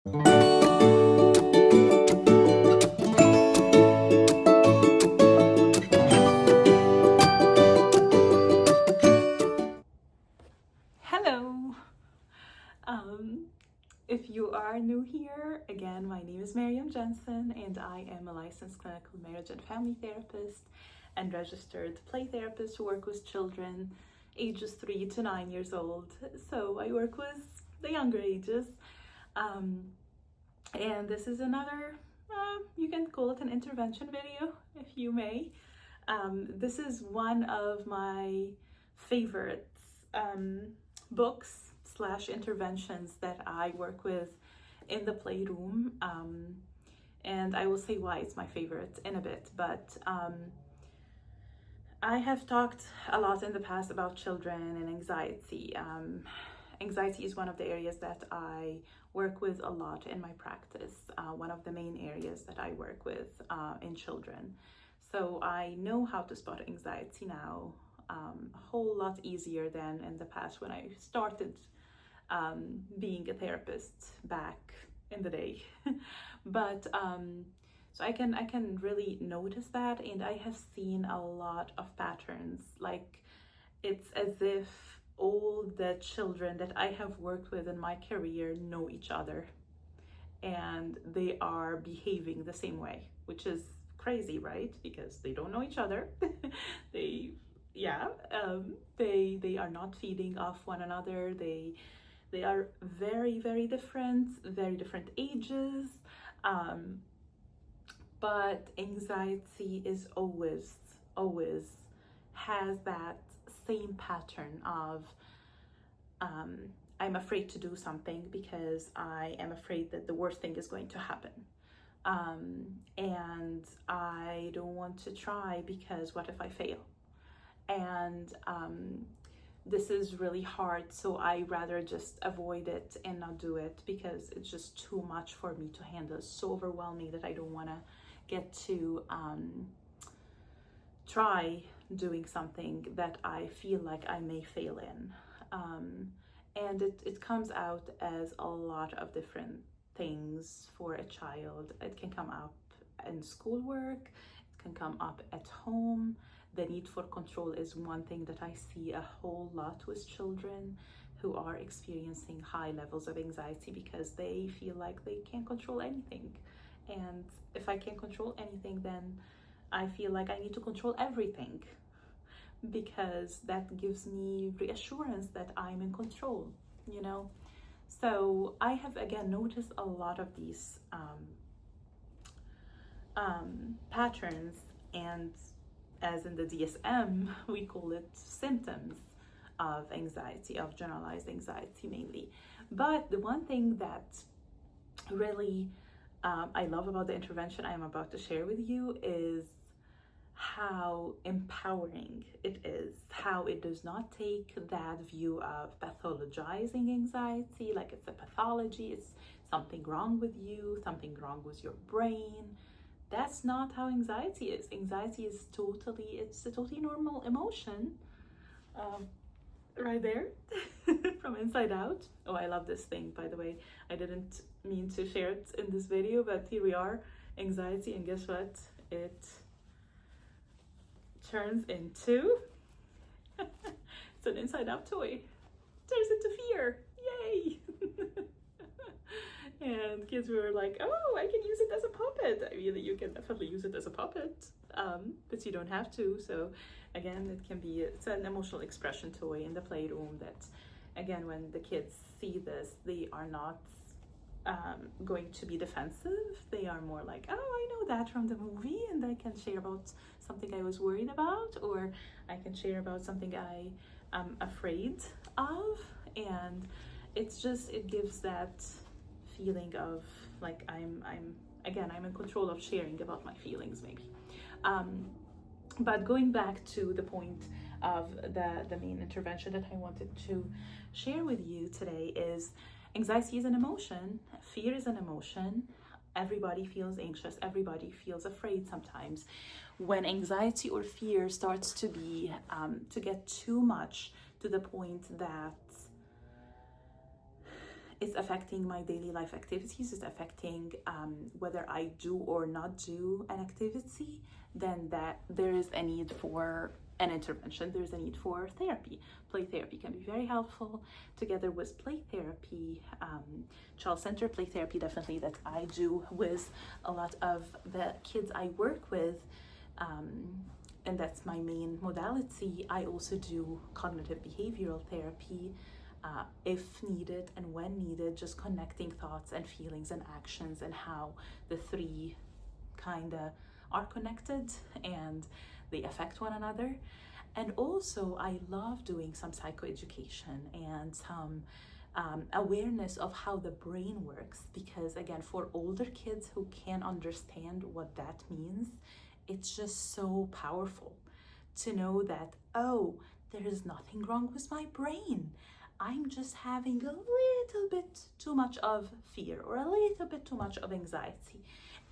Hello! If you are new here, again, my name is Miriam Jensen and I am a licensed clinical marriage and family therapist and registered play therapist who work with children ages 3 to 9 years old. So I work with the younger ages. And this is another, you can call it an intervention video, if you may. This is one of my favorite books / interventions that I work with in the playroom, and I will say why it's my favorite in a bit. But I have talked a lot in the past about children and anxiety. Anxiety is one of the areas that I work with a lot in my practice, one of the main areas that I work with in children. So I know how to spot anxiety now a whole lot easier than in the past when I started being a therapist back in the day. But so I can really notice that, and I have seen a lot of patterns. Like, it's as if all the children that I have worked with in my career know each other and they are behaving the same way, which is crazy, right? Because they don't know each other. they they are not feeding off one another. They are very different ages, but anxiety is always has that same pattern of I'm afraid to do something because I am afraid that the worst thing is going to happen, and I don't want to try because what if I fail? And this is really hard, so I rather just avoid it and not do it because it's just too much for me to handle. It's so overwhelming that I don't want to get to try doing something that I feel like I may fail in. And it comes out as a lot of different things for a child. It can come up in schoolwork, it can come up at home. The need for control is one thing that I see a whole lot with children who are experiencing high levels of anxiety because they feel like they can't control anything. And if I can't control anything, then I feel like I need to control everything because that gives me reassurance that I'm in control, you know? So I have again noticed a lot of these patterns, and as in the DSM, we call it symptoms of anxiety, of generalized anxiety mainly. But the one thing that really I love about the intervention I am about to share with you is how empowering it is, how it does not take that view of pathologizing anxiety, like it's a pathology, it's something wrong with you, something wrong with your brain. That's not how anxiety is. Anxiety is it's a totally normal emotion. Right there, from inside out. Oh, I love this thing, by the way. I didn't mean to share it in this video, but here we are, anxiety, and guess what? It turns into, it's an inside out toy. Turns into fear, yay! And kids were like, oh, I can use it as a puppet. I mean, you can definitely use it as a puppet, but you don't have to. So again, it's an emotional expression toy in the playroom that, again, when the kids see this, they are not going to be defensive. They are more like, oh, I know that from the movie, and I can share about something I was worried about, or I can share about something I am afraid of. And it gives that feeling of like I'm in control of sharing about my feelings, maybe. But going back to the point of the main intervention that I wanted to share with you today is anxiety is an emotion, fear is an emotion. Everybody feels anxious, everybody feels afraid sometimes. When anxiety or fear starts to be to get too much, to the point that It's affecting my daily life activities. It's affecting whether I do or not do an activity. Then that there is a need for an intervention. There's a need for therapy. Play therapy can be very helpful, together with play therapy, child-centered play therapy, definitely, that I do with a lot of the kids I work with, and that's my main modality. I also do cognitive behavioral therapy, if needed and when needed, just connecting thoughts and feelings and actions, and how the three kind of are connected and they affect one another. And also I love doing some psychoeducation and some awareness of how the brain works, because again, for older kids who can't understand what that means, it's just so powerful to know that, oh, there is nothing wrong with my brain. I'm just having a little bit too much of fear or a little bit too much of anxiety.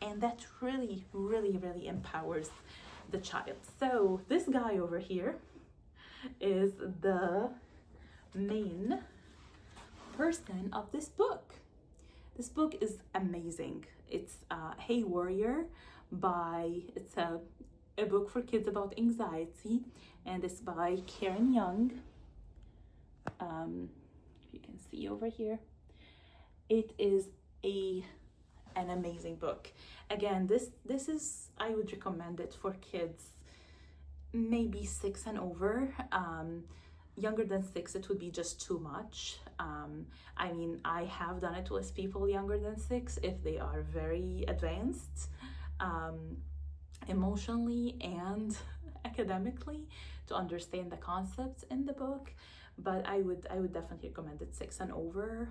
And that really, really, really empowers the child. So this guy over here is the main person of this book. This book is amazing. It's Hey Warrior it's a book for kids about anxiety, and it's by Karen Young. If you can see over here, it is an amazing book. Again, this is, I would recommend it for kids maybe 6 and over. Younger than 6, it would be just too much. I mean, I have done it with people younger than 6 if they are very advanced emotionally and academically to understand the concepts in the book. But I would definitely recommend it 6 and over,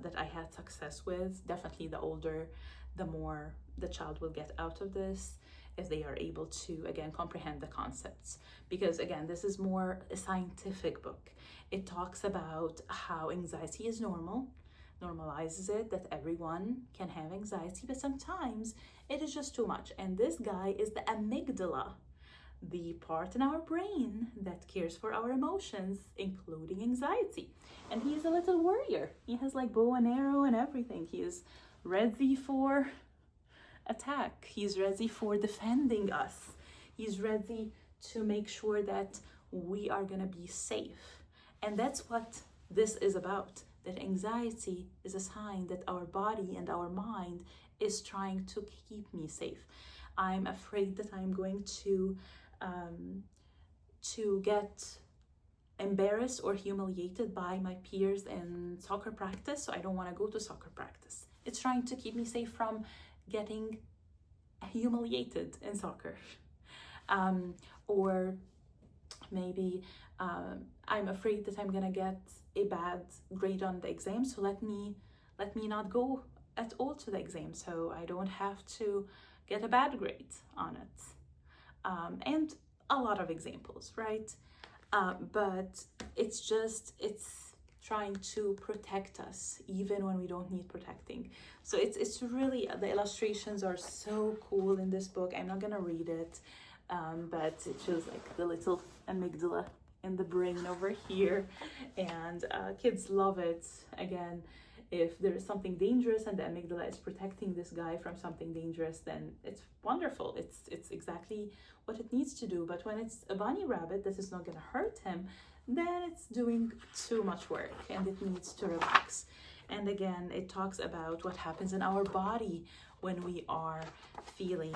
that I had success with. Definitely the older, the more the child will get out of this, if they are able to, again, comprehend the concepts. Because again, this is more a scientific book. It talks about how anxiety is normal, normalizes it, that everyone can have anxiety, but sometimes it is just too much. And this guy is the amygdala, the part in our brain that cares for our emotions, including anxiety. And he is a little warrior. He has like bow and arrow and everything. He is ready for attack. He's ready for defending us. He's ready to make sure that we are gonna be safe. And that's what this is about. That anxiety is a sign that our body and our mind is trying to keep me safe. I'm afraid that I'm going to get embarrassed or humiliated by my peers in soccer practice, so I don't want to go to soccer practice. It's trying to keep me safe from getting humiliated in soccer. Or maybe I'm afraid that I'm gonna get a bad grade on the exam, so let me not go at all to the exam, so I don't have to get a bad grade on it. And a lot of examples, right? But it's trying to protect us even when we don't need protecting. So it's really, the illustrations are so cool in this book. I'm not gonna read it, but it shows like the little amygdala in the brain over here, and kids love it. Again, if there is something dangerous and the amygdala is protecting this guy from something dangerous, then it's wonderful. It's exactly what it needs to do. But when it's a bunny rabbit that is not going to hurt him, then it's doing too much work and it needs to relax. And again, it talks about what happens in our body when we are feeling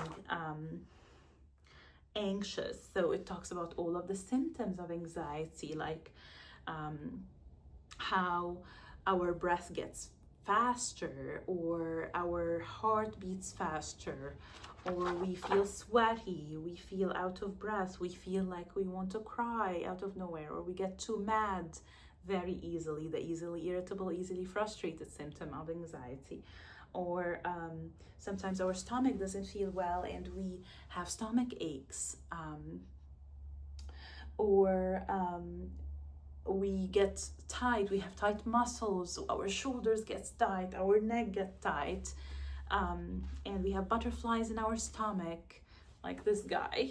anxious. So it talks about all of the symptoms of anxiety, like how our breath gets faster, or our heart beats faster, or we feel sweaty, we feel out of breath, we feel like we want to cry out of nowhere, or we get too mad very easily, the easily irritable, easily frustrated symptom of anxiety. Or sometimes our stomach doesn't feel well and we have stomach aches, or we get tight, we have tight muscles, our shoulders get tight, our neck gets tight, and we have butterflies in our stomach, like this guy.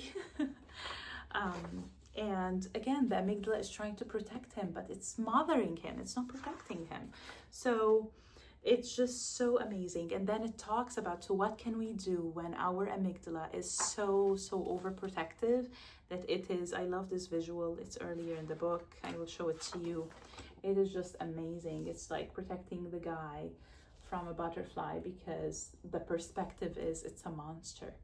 And again, the amygdala is trying to protect him, but it's smothering him, it's not protecting him. So It's just so amazing. And then it talks about, so what can we do when our amygdala is so overprotective that it is, I love this visual, it's earlier in the book, I will show it to you. It is just amazing. It's like protecting the guy from a butterfly, because the perspective is it's a monster,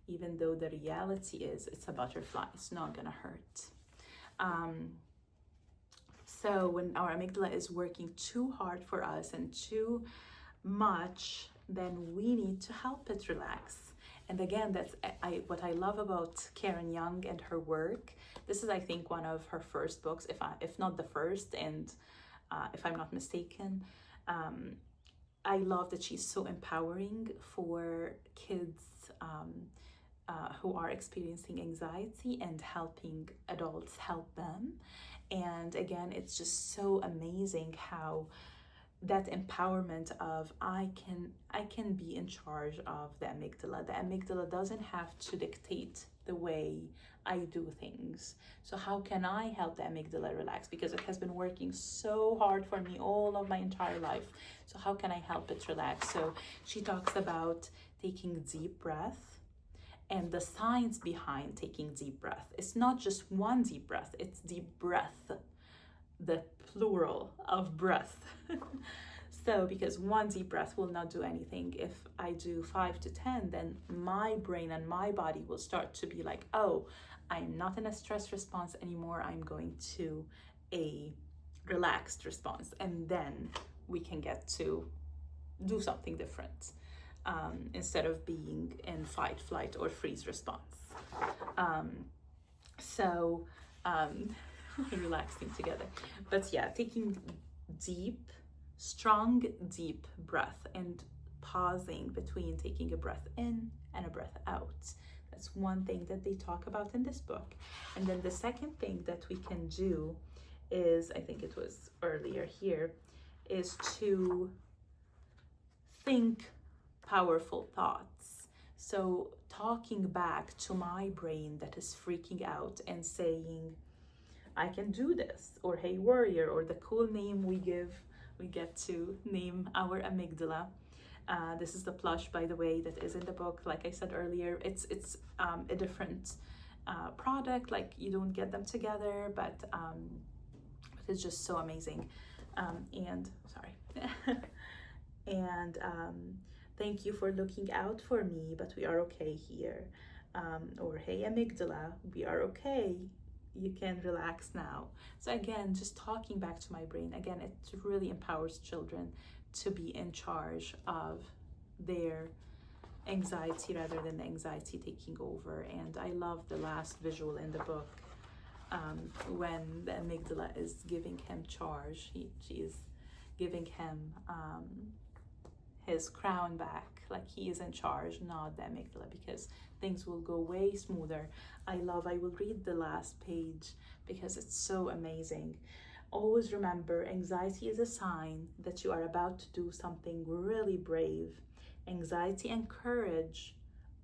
even though the reality is it's a butterfly, it's not gonna hurt. So when our amygdala is working too hard for us and too much, then we need to help it relax. And again, that's what I love about Karen Young and her work. This is, I think, one of her first books, if not the first, and if I'm not mistaken. I love that she's so empowering for kids who are experiencing anxiety and helping adults help them. And again, it's just so amazing how that empowerment of I can be in charge of the amygdala. The amygdala doesn't have to dictate the way I do things. So how can I help the amygdala relax? Because it has been working so hard for me all of my entire life. So how can I help it relax? So she talks about taking deep breath and the science behind taking deep breath. It's not just one deep breath, it's deep breath, the plural of breath. So because one deep breath will not do anything. If I do 5 to 10, then my brain and my body will start to be like, oh, I'm not in a stress response anymore, I'm going to a relaxed response. And then we can get to do something different. Instead of being in fight, flight, or freeze response. Relaxing together. But yeah, taking strong, deep breath and pausing between taking a breath in and a breath out. That's one thing that they talk about in this book. And then the second thing that we can do is, I think it was earlier here, is to think powerful thoughts. So talking back to my brain that is freaking out and saying, I can do this, or hey warrior, or the cool name we get to name our amygdala. This is the plush, by the way, that is in the book. Like I said earlier, it's a different product, like you don't get them together, but it's just so amazing. And thank you for looking out for me, but we are okay here. Or hey amygdala, we are okay, you can relax now. So again, just talking back to my brain, again, it really empowers children to be in charge of their anxiety rather than the anxiety taking over. And I love the last visual in the book, when the amygdala is giving him charge. She is giving him his crown back, like he is in charge, not the amygdala, because things will go way smoother. I will read the last page because it's so amazing. Always remember, anxiety is a sign that you are about to do something really brave. Anxiety and courage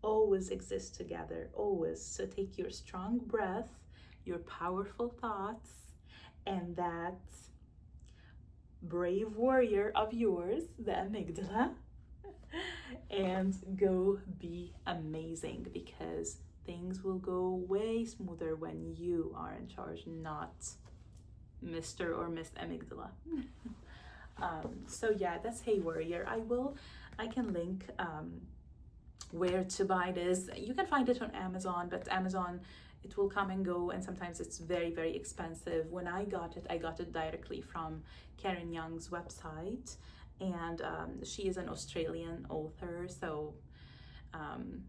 always exist together, always. So take your strong breath, your powerful thoughts, and that brave warrior of yours, the amygdala, and go be amazing, because things will go way smoother when you are in charge, not Mr. or Miss Amygdala. So yeah, that's Hey Warrior. I can link where to buy this. You can find it on Amazon, but Amazon, it will come and go, and sometimes it's very, very expensive. When I got it directly from Karen Young's website, and she is an Australian author, so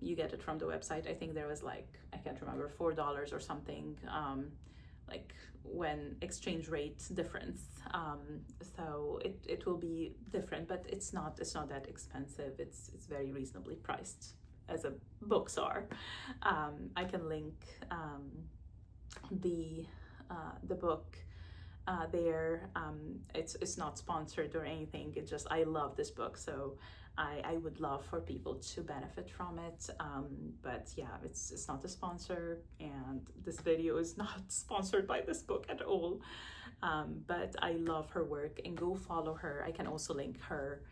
you get it from the website. I think there was like, I can't remember, $4 or something, like when exchange rate difference. So it will be different, but it's not that expensive. It's very reasonably priced, as books are. I can link the book there. It's not sponsored or anything. It's just, I love this book, so I would love for people to benefit from it. But yeah, it's not a sponsor, and this video is not sponsored by this book at all. But I love her work, and go follow her. I can also link her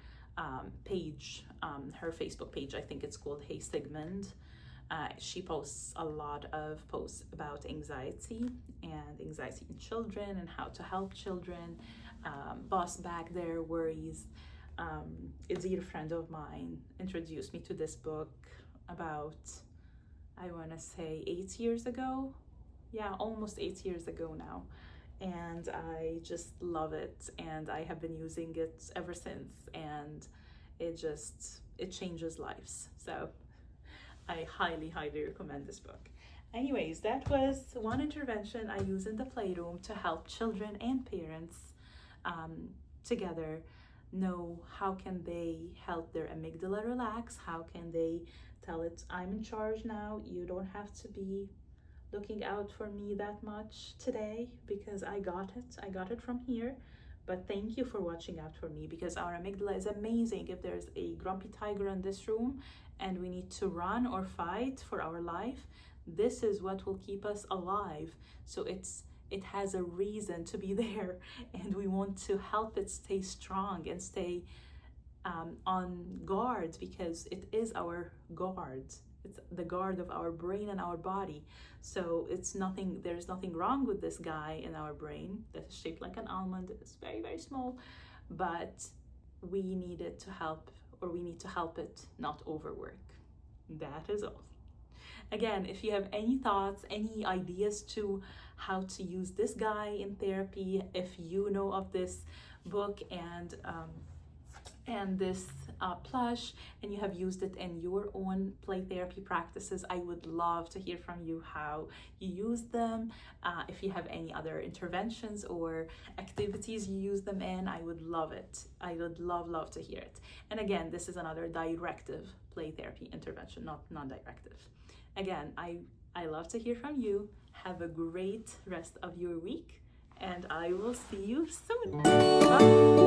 page, her Facebook page. I think it's called Hey Sigmund. She posts a lot of posts about anxiety and anxiety in children and how to help children boss back their worries. A dear friend of mine introduced me to this book about, I want to say 8 years ago. Yeah, almost 8 years ago now. And I just love it, and I have been using it ever since, and it changes lives. So I highly recommend this book. Anyways, that was one intervention I use in the playroom to help children and parents together know how can they help their amygdala relax, how can they tell it, I'm in charge now, you don't have to be looking out for me that much today because I got it from here. But thank you for watching out for me, because our amygdala is amazing. If there's a grumpy tiger in this room and we need to run or fight for our life, this is what will keep us alive. So it has a reason to be there, and we want to help it stay strong and stay on guard, because it is our guard. It's the guard of our brain and our body. So there's nothing wrong with this guy in our brain that's shaped like an almond. It's very small, but we need it to help, or we need to help it not overwork. That is all. Again, if you have any thoughts, any ideas to how to use this guy in therapy, if you know of this book and this plush, and you have used it in your own play therapy practices, I would love to hear from you how you use them. If you have any other interventions or activities you use them in, I would love it. I would love to hear it. And again, this is another directive play therapy intervention, not non-directive. Again, I love to hear from you. Have a great rest of your week, and I will see you soon. Bye.